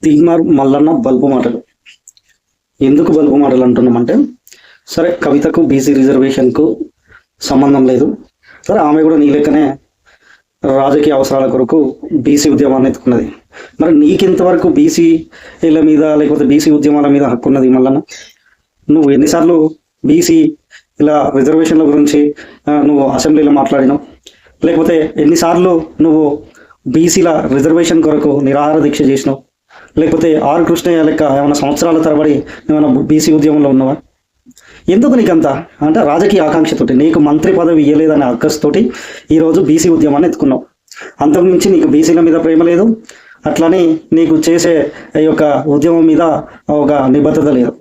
Teenmar Mallanna bulb మాటలు. ఎందుకు bulb మాటలు అంటున్నామంటే, సరే కవితకు బీసీ రిజర్వేషన్కు సంబంధం లేదు, సరే ఆమె కూడా నీ లెక్కనే రాజకీయ అవసరాల కొరకు బీసీ ఉద్యమాన్ని ఎత్తుకున్నది. మరి నీకింతవరకు బీసీల మీద లేకపోతే బీసీ ఉద్యమాల మీద హక్కు ఉన్నది మల్లన్న? నువ్వు ఎన్నిసార్లు బీసీ ఇలా రిజర్వేషన్ల గురించి నువ్వు అసెంబ్లీలో మాట్లాడినావు? లేకపోతే ఎన్నిసార్లు నువ్వు బీసీల రిజర్వేషన్ కొరకు నిరాహార దీక్ష చేసినావు? లేకపోతే ఆర్ కృష్ణయ్య లెక్క ఏమైనా సంవత్సరాల తరబడి ఏమైనా బీసీ ఉద్యమంలో ఉన్నావా? ఎందుకు నీకంతా అంటే రాజకీయ ఆకాంక్షతోటి, నీకు మంత్రి పదవి ఇవ్వలేదనే అక్కస్తోటి ఈరోజు బీసీ ఉద్యమాన్ని ఎత్తుకున్నావు. అంతకుమించి నీకు బీసీల మీద ప్రేమ లేదు, అట్లని నీకు చేసే ఈ యొక్క ఉద్యమం మీద ఒక నిబద్ధత లేదు.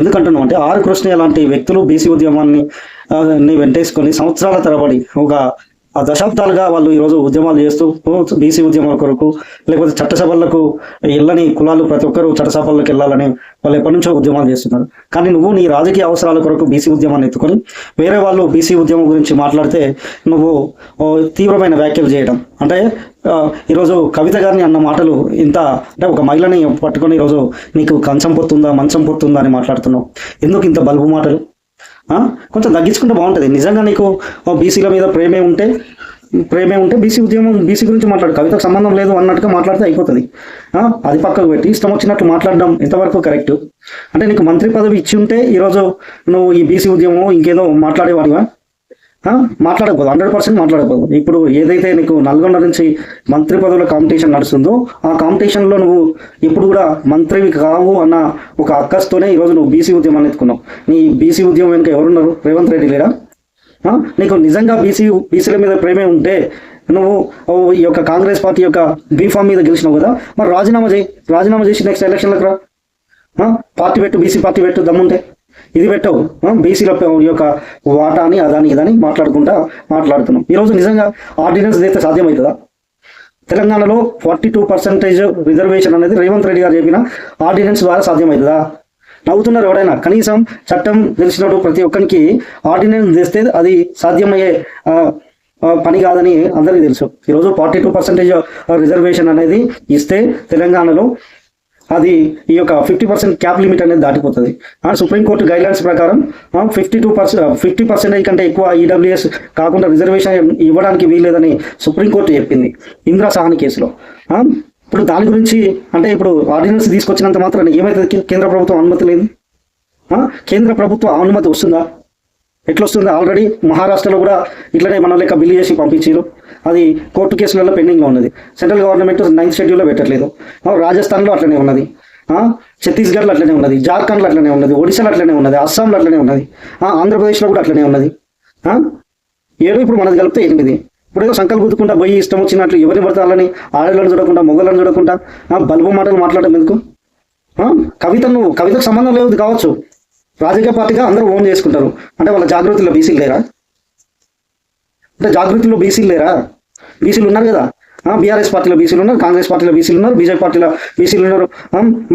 ఎందుకంటున్నావు అంటే, ఆర్ కృష్ణయ్య లాంటి వ్యక్తులు బీసీ ఉద్యమాన్ని వెంటేసుకొని సంవత్సరాల తరబడి ఒక దశాబ్దాలుగా వాళ్ళు ఈరోజు ఉద్యమాలు చేస్తూ బీసీ ఉద్యమాల కొరకు లేకపోతే చట్టసభలకు వెళ్ళని కులాలు ప్రతి ఒక్కరూ చట్టసభలకు వెళ్ళాలని వాళ్ళు ఎప్పటి నుంచో ఉద్యమాలు చేస్తున్నారు. కానీ నువ్వు నీ రాజకీయ అవసరాల కొరకు బీసీ ఉద్యమాన్ని ఎత్తుకొని వేరే వాళ్ళు బీసీ ఉద్యమం గురించి మాట్లాడితే నువ్వు తీవ్రమైన వ్యాఖ్యలు చేయడం అంటే, ఈరోజు కవిత గారిని అన్న మాటలు ఇంత అంటే ఒక మహిళని పట్టుకొని ఈరోజు నీకు కంచం పొత్తుందా మంచం పొత్తుందా అని మాట్లాడుతున్నావు. ఎందుకు ఇంత బల్బు మాటలు? కొంచెం తగ్గించుకుంటే బాగుంటుంది. నిజంగా నీకు బీసీల మీద ప్రేమే ఉంటే బీసీ ఉద్యమం బీసీ గురించి మాట్లాడు, కవితకు సంబంధం లేదు అన్నట్టుగా మాట్లాడితే అయిపోతుంది. అది పక్కకు పెట్టి ఇష్టం వచ్చినట్లు మాట్లాడడం ఎంతవరకు కరెక్ట్? అంటే నీకు మంత్రి పదవి ఇచ్చి ఉంటే ఈరోజు నువ్వు ఈ బీసీ ఉద్యమం ఇంకేదో మాట్లాడేవాడివా? మాట్లాడకపోదు, 100% మాట్లాడకపోదు. ఇప్పుడు ఏదైతే నీకు నల్గొండ నుంచి మంత్రి పదవుల కాంపిటీషన్ నడుస్తుందో ఆ కాంపిటీషన్లో నువ్వు ఇప్పుడు కూడా మంత్రివి కావు అన్న ఒక అక్కస్తోనే ఈరోజు నువ్వు బీసీ ఉద్యమాన్ని ఎత్తుకున్నావు. నీ బీసీ ఉద్యమం వెనుక ఎవరున్నారు? రేవంత్ రెడ్డి లేరా? నీకు నిజంగా బీసీల మీద ప్రేమే ఉంటే నువ్వు ఈ యొక్క కాంగ్రెస్ పార్టీ యొక్క బీఫామ్ మీద గెలిచినావు కదా, మరి రాజీనామా చేసి నెక్స్ట్ ఎలక్షన్లకు రా, పార్టీ పెట్టు, బీసీ పార్టీ పెట్టు, దమ్ముంటే. ఇది పెట్టవు, బీసీల యొక్క వాటాని అదాని ఇదని మాట్లాడుతున్నాం. ఈరోజు నిజంగా ఆర్డినెన్స్ అయితే సాధ్యమవుతుందా? తెలంగాణలో 42% రిజర్వేషన్ అనేది రేవంత్ రెడ్డి గారు చెప్పిన ఆర్డినెన్స్ ద్వారా సాధ్యమవుతుందా? నవ్వుతున్నారు ఎవడైనా? కనీసం చట్టం తెలిసినట్టు ప్రతి ఒక్కరికి ఆర్డినెన్స్ తెస్తే అది సాధ్యమయ్యే పని కాదని అందరికీ తెలుసు. ఈరోజు 42% రిజర్వేషన్ అనేది ఇస్తే తెలంగాణలో అది ఈ యొక్క 50% క్యాప్ లిమిట్ అనేది దాటిపోతుంది. సుప్రీంకోర్టు గైడ్లైన్స్ ప్రకారం 50% కంటే ఎక్కువ ఈడబ్ల్యూఎస్ కాకుండా రిజర్వేషన్ ఇవ్వడానికి వీల్లేదని సుప్రీంకోర్టు చెప్పింది ఇందిరా సాహ్ని కేసులో. ఇప్పుడు దాని గురించి అంటే ఇప్పుడు ఆర్డినెన్స్ తీసుకొచ్చినంత మాత్రం ఏమైతుంది? కేంద్ర ప్రభుత్వం అనుమతి లేదు. కేంద్ర ప్రభుత్వ అనుమతి వస్తుందా? ఎట్లా వస్తుంది? ఆల్రెడీ మహారాష్ట్రలో కూడా ఇట్లనే మన లెక్క బిల్లు చేసి పంపించారు, అది కోర్టు కేసులలో పెండింగ్లో ఉన్నది. సెంట్రల్ గవర్నమెంట్ 9th షెడ్యూల్లో పెట్టట్లేదు. రాజస్థాన్లో అట్లనే ఉన్నది, ఛత్తీస్గఢ్లో అట్లనే ఉన్నది, జార్ఖండ్లో అట్లనే ఉన్నది, ఒడిశాలో అట్లనే ఉన్నది, అస్సాంలో అట్లనే ఉన్నది, ఆంధ్రప్రదేశ్లో కూడా అట్లనే ఉన్నది. 7 ఇప్పుడు మనది కలిపితే 8. ఇప్పుడు ఏదో సంకల్ గుద్దుకుంటా పోయి ఇష్టం వచ్చినట్లు ఎవరిని పడతాలని ఆడలను చూడకుండా మొగలను చూడకుండా బల్బు మాటలు మాట్లాడడం ఎందుకు? కవితకు సంబంధం లేదు కావచ్చు, రాజకీయ పార్టీగా అందరూ ఓన్ చేసుకుంటారు అంటే వాళ్ళ జాగృతిలో బీసీలు లేరా? బీసీలు ఉన్నారు కదా. బీఆర్ఎస్ పార్టీలో బీసీలు ఉన్నారు, కాంగ్రెస్ పార్టీలో బీసీలు ఉన్నారు, బీజేపీ పార్టీలో బీసీలు ఉన్నారు.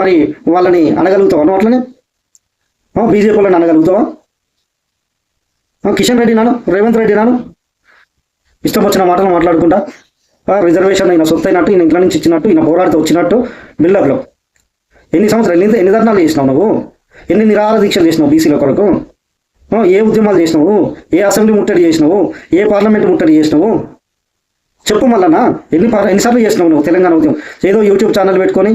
మరి వాళ్ళని అనగలుగుతావా? నువ్వు అట్లనే బీజేపీ వాళ్ళని అనగలుగుతావా? కిషన్ రెడ్డి నాను, రేవంత్ రెడ్డి నాను ఇష్టం వచ్చిన మాటలు మాట్లాడుకుంటా రిజర్వేషన్ ఈయన సొత్తు అయినట్టు, ఈయన ఇంట్లో నుంచి ఇచ్చినట్టు, ఈయన పోరాడితే వచ్చినట్టు బిల్డప్లో ఎన్ని సంవత్సరాలు ఎన్ని ధర్నాలు చేసినావు నువ్వు? ఎన్ని నిరాహార దీక్షలు చేసినావు బీసీల కొరకు? ఏ ఉద్యమాలు చేసినావు? ఏ అసెంబ్లీ ముట్టడి చేసినావు? ఏ పార్లమెంట్ ముట్టడి చేసినావు? చెప్పు మళ్ళా. ఎన్నిసార్లు చేసినావు నువ్వు తెలంగాణ ఉద్యమం? ఏదో యూట్యూబ్ ఛానల్ పెట్టుకొని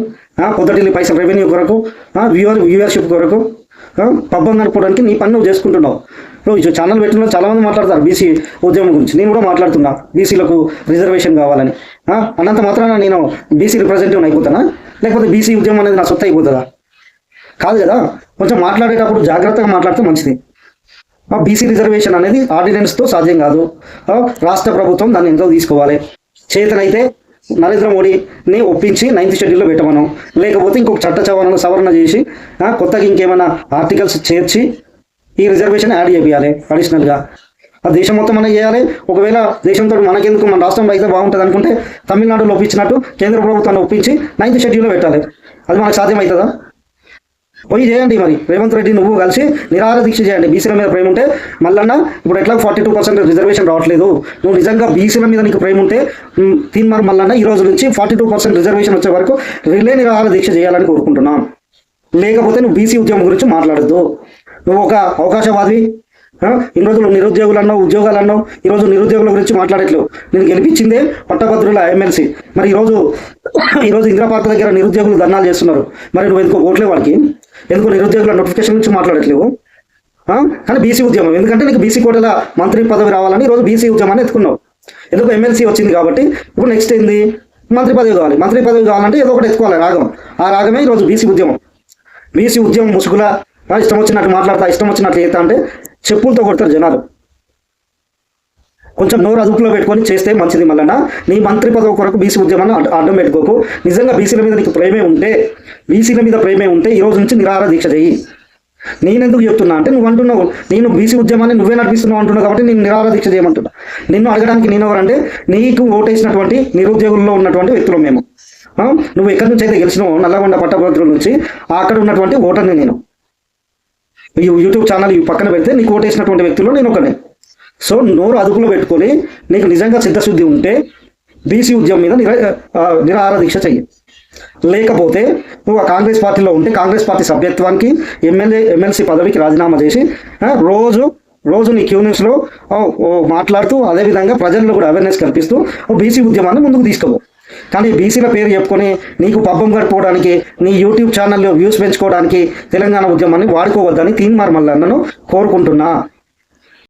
పొద్దుటిల్లి పైసలు రెవెన్యూ కొరకు, వ్యూవర్షిప్ కొరకు పబ్బం కనుక్కోవడానికి నీ పని నువ్వు చేసుకుంటున్నావు. నువ్వు ఛానల్ పెట్టిన చాలామంది మాట్లాడతారు బీసీ ఉద్యమం గురించి, నేను కూడా మాట్లాడుతున్నా బీసీలకు రిజర్వేషన్ కావాలని. అన్నంత మాత్రాన నేను బీసీ రిప్రజెంటేటివ్ అయిపోతానా? లేకపోతే బీసీ ఉద్యమం అనేది నా సొత్తు అయిపోతుందా? కాదు కదా. కొంచెం మాట్లాడేటప్పుడు జాగ్రత్తగా మాట్లాడితే మంచిది. బీసీ రిజర్వేషన్ అనేది ఆర్డినెన్స్తో సాధ్యం కాదు, రాష్ట్ర ప్రభుత్వం దాన్ని ఎంతో తీసుకోవాలి. చేతనైతే నరేంద్ర మోడీని ఒప్పించి 9th షెడ్యూల్లో పెట్టమను, లేకపోతే ఇంకొక చట్ట సవరణ చేసి కొత్తగా ఇంకేమైనా ఆర్టికల్స్ చేర్చి ఈ రిజర్వేషన్ యాడ్ చేయాలి అడిషనల్గా. ఆ దేశం మొత్తం మనం చేయాలి. ఒకవేళ దేశంతో మనకెందుకు, మన రాష్ట్రంలో అయితే బాగుంటుంది అనుకుంటే తమిళనాడులో ఒప్పించినట్టు కేంద్ర ప్రభుత్వాన్ని ఒప్పించి 9th షెడ్యూల్లో పెట్టాలి. అది మనకు సాధ్యమవుతుందా? పోయి చేయండి. మరి రేవంత్ రెడ్డి నువ్వు కలిసి నిరాహార దీక్ష చేయండి. బీసీల మీద ప్రేమ ఉంటే మళ్ళన్నా ఇప్పుడు ఎట్లా 42% రిజర్వేషన్ రావట్లేదు, నువ్వు నిజంగా బీసీల మీద నీకు ప్రేమ ఉంటే తీన్మార్ మల్లన్న ఈ రోజు నుంచి 42% రిజర్వేషన్ వచ్చే వరకు రిలే నిరాహార దీక్ష చేయాలని కోరుకుంటున్నాం. లేకపోతే నువ్వు బీసీ ఉద్యమం గురించి మాట్లాడద్దు. నువ్వు ఒక అవకాశవాది. ఇన్ని రోజులు నిరుద్యోగులు అన్నావు, ఉద్యోగాలు అన్నావు, ఈరోజు నిరుద్యోగుల గురించి మాట్లాడట్లేవు. నేను గెలిపించిందే పట్టభద్రుల ఎమ్మెల్సీ. మరి ఈరోజు ఇందిరా పార్క్ దగ్గర నిరుద్యోగులు ధర్నాలు చేస్తున్నారు. మరి నువ్వు ఎందుకో ఓట్లే వాళ్ళకి, ఎందుకో నిరుద్యోగుల నోటిఫికేషన్ గురించి మాట్లాడట్లేవు. కానీ బీసీ ఉద్యమం, ఎందుకంటే నీకు బీసీ కోటల మంత్రి పదవి రావాలని ఈరోజు బీసీ ఉద్యమాన్ని ఎత్తుకున్నావు. ఎందుకు ఎమ్మెల్సీ వచ్చింది కాబట్టి ఇప్పుడు నెక్స్ట్ ఏంది, మంత్రి పదవి కావాలి. మంత్రి పదవి కావాలంటే ఏదో ఒకటి ఎత్తుకోవాలి రాగం. ఆ రాగమే ఈరోజు బీసీ ఉద్యమం. బీసీ ఉద్యమం ముసుగులా ఇష్టం వచ్చినట్టు మాట్లాడతా, ఇష్టం వచ్చినట్లు చేస్తా అంటే చెప్పులతో కొడతారు జనాలు. కొంచెం నోరు అదుపులో పెట్టుకొని చేస్తే మంచిది. మళ్ళీ నీ మంత్రి పదవి కొరకు బీసీ ఉద్యమాన్ని అడ్డం పెట్టుకోకు. నిజంగా బీసీల మీద నీకు ప్రేమే ఉంటే ఈ రోజు నుంచి నిరాహార దీక్ష చెయ్యి. నేనెందుకు చెప్తున్నా అంటే నువ్వు అంటున్నావు నేను బీసీ ఉద్యమాన్ని నువ్వే నడిపిస్తున్నావు అంటున్నావు కాబట్టి నేను నిరాహార దీక్ష చేయమంటున్నా. నిన్ను అడగడానికి నేను ఎవరంటే నీకు ఓటేసినటువంటి నిరుద్యోగుల్లో ఉన్నటువంటి వ్యక్తులు మేము. నువ్వు ఎక్కడి నుంచి అయితే గెలిచినావు, నల్లగొండ పట్టభద్రుల నుంచి, అక్కడ ఉన్నటువంటి ఓటర్ని నేను. ఈ యూట్యూబ్ ఛానల్ ఇవి పక్కన పెడితే నీకు ఓటేసినటువంటి వ్యక్తుల్లో నేను ఒకనే. సో నోరు అదుపులో పెట్టుకొని నీకు నిజంగా చిత్తశుద్ధి ఉంటే బీసీ ఉద్యమం మీద నిరాహార దీక్ష చెయ్యి. లేకపోతే నువ్వు కాంగ్రెస్ పార్టీలో ఉంటే కాంగ్రెస్ పార్టీ సభ్యత్వానికి ఎమ్మెల్సీ పదవికి రాజీనామా చేసి రోజు నీ క్యూ న్యూస్లో మాట్లాడుతూ అదేవిధంగా ప్రజల్లో కూడా అవేర్నెస్ కల్పిస్తూ బీసీ ఉద్యమాన్ని ముందుకు తీసుకోవు. కానీ బీసీల పేరు చెప్పుకొని నీకు పబ్బం గడుపుకోవడానికి, నీ యూట్యూబ్ ఛానల్లో వ్యూస్ పెంచుకోవడానికి తెలంగాణ ఉద్యమాన్ని వాడుకోవద్దని తీన్మార్ మల్లన్నను కోరుకుంటున్నా.